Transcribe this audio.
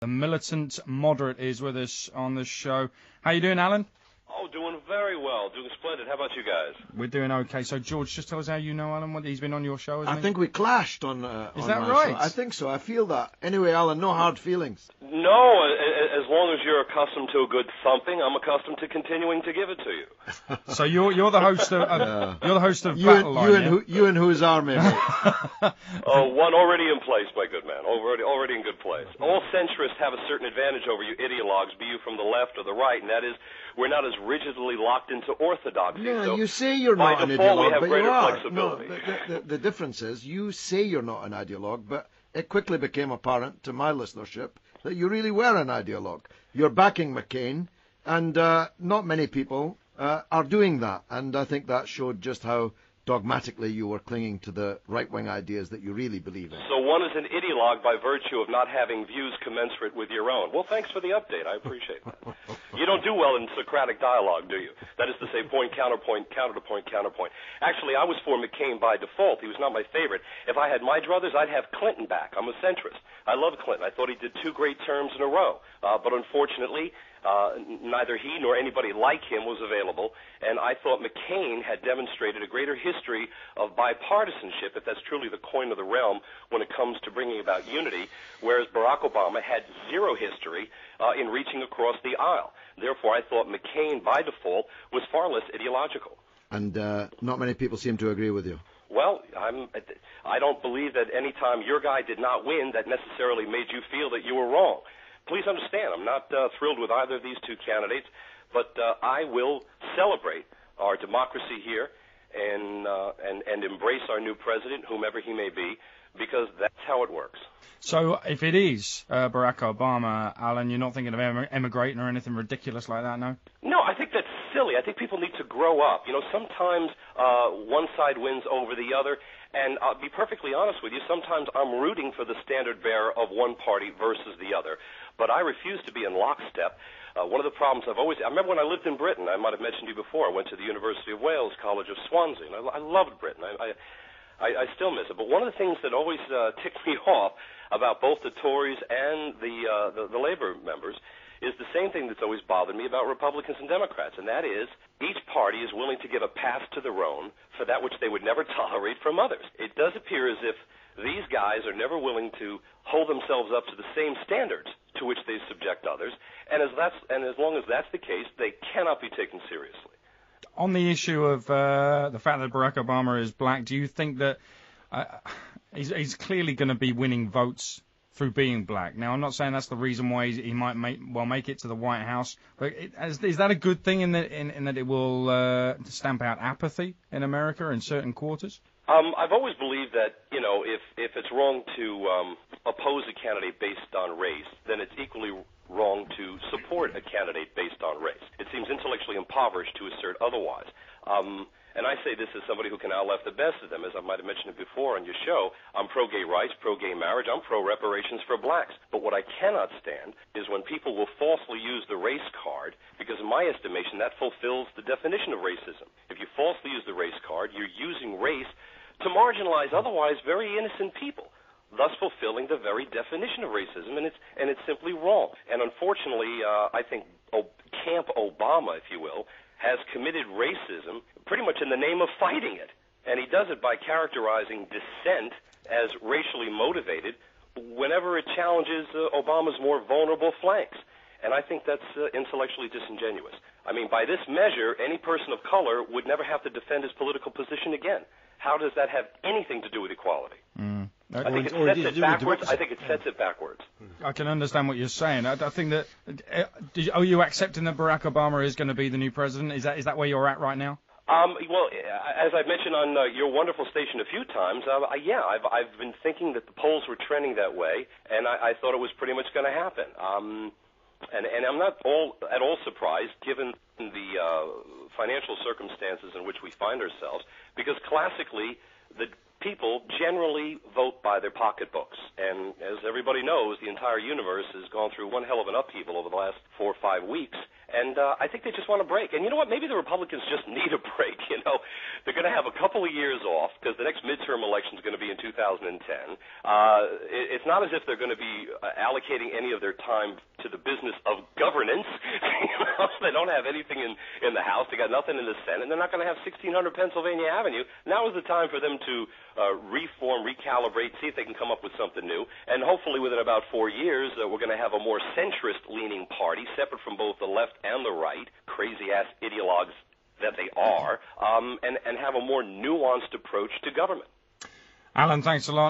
The militant moderate is with us on the show. How you doing, Alan? Oh, doing very well. Doing splendid. How about you guys? We're doing okay. So, George, just tell us how you know Alan. He's been on your show, hasn't he? I think we clashed on Is that my right? show. I think so. I feel that. Anyway, Alan, no hard feelings. No, as long as you're accustomed to a good thumping, I'm accustomed to continuing to give it to you. So you're the host of Battle Line. You and whose army? Mate? One already in place, my good man. Already in good place. All centrists have a certain advantage over you ideologues, be you from the left or the right, and that is we're not as rigidly locked into orthodoxy. Yeah, so you say you're not an by default, ideologue, we have but greater you are. flexibility. No, the difference is you say you're not an ideologue, but it quickly became apparent to my listenership that you really were an ideologue. You're backing McCain, and not many people are doing that, and I think that showed just how dogmatically you were clinging to the right-wing ideas that you really believe in. So one is an ideologue by virtue of not having views commensurate with your own. Well, thanks for the update. I appreciate that. You don't do well in Socratic dialogue, do you? That is to say, point, counterpoint, counter to point, counterpoint. Actually, I was for McCain by default. He was not my favorite. If I had my druthers, I'd have Clinton back. I'm a centrist. I love Clinton. I thought he did 2 great terms in a row. But unfortunately, neither he nor anybody like him was available, and I thought McCain had demonstrated a greater history of bipartisanship, if that's truly the coin of the realm, when it comes to bringing about unity, whereas Barack Obama had 0 history in reaching across the aisle. Therefore, I thought McCain, by default, was far less ideological. And not many people seem to agree with you. Well, I don't believe that any time your guy did not win, that necessarily made you feel that you were wrong. Please understand, I'm not thrilled with either of these 2 candidates, but I will celebrate our democracy here and embrace our new president, whomever he may be, because that's how it works. So if it is Barack Obama, Alan, you're not thinking of emigrating or anything ridiculous like that, no? No, I think that's silly. I think people need to grow up. You know, sometimes one side wins over the other, and I'll be perfectly honest with you, sometimes I'm rooting for the standard bearer of one party versus the other. But I refuse to be in lockstep. One of the problems I remember when I lived in Britain, I might have mentioned to you before, I went to the University of Wales, College of Swansea, and I loved Britain. I still miss it. But one of the things that always ticked me off about both the Tories and the Labour members is the same thing that's always bothered me about Republicans and Democrats, and that is each party is willing to give a pass to their own for that which they would never tolerate from others. It does appear as if these guys are never willing to hold themselves up to the same standards to which they subject others, and as long as that's the case, they cannot be taken seriously. On the issue of the fact that Barack Obama is black, do you think that he's clearly going to be winning votes through being black? Now, I'm not saying that's the reason why he might make it to the White House, but is that a good thing in that it will stamp out apathy in America in certain quarters? I've always believed that, you know, if it's wrong to oppose a candidate based on race, then it's equally wrong to support a candidate based on race. It seems intellectually impoverished to assert otherwise. And I say this as somebody who can outleft the best of them, as I might have mentioned it before on your show. I'm pro-gay rights, pro-gay marriage, I'm pro-reparations for blacks. But what I cannot stand is when people will falsely use the race card, because in my estimation that fulfills the definition of racism. If you falsely use the race card, you're using race to marginalize otherwise very innocent people, thus fulfilling the very definition of racism, and it's simply wrong. And unfortunately, I think Camp Obama, if you will, has committed racism pretty much in the name of fighting it. And he does it by characterizing dissent as racially motivated whenever it challenges Obama's more vulnerable flanks. And I think that's intellectually disingenuous. I mean, by this measure, any person of color would never have to defend his political position again. How does that have anything to do with equality? I think it sets it backwards. I think it sets it backwards. I can understand what you're saying. I think that. Are you accepting that Barack Obama is going to be the new president? Is that where you're at right now? Well, as I've mentioned on your wonderful station a few times, I've been thinking that the polls were trending that way, and I thought it was pretty much going to happen. And I'm not at all surprised, given the financial circumstances in which we find ourselves, because classically, the people generally vote by their pocketbooks. And as everybody knows, the entire universe has gone through one hell of an upheaval over the last 4 or 5 weeks. And I think they just want a break. And you know what? Maybe the Republicans just need a break. You know, they're going to have a couple of years off because the next midterm election is going to be in 2010. It's not as if they're going to be allocating any of their time to the business of governance. You know, they don't have anything in the House. They got nothing in the Senate. They're not going to have 1600 Pennsylvania Avenue. Now is the time for them to reform, recalibrate, see if they can come up with something new. And hopefully within about 4 years, we're going to have a more centrist-leaning party, separate from both the left and the right, crazy-ass ideologues that they are, and have a more nuanced approach to government. Alan, thanks a lot.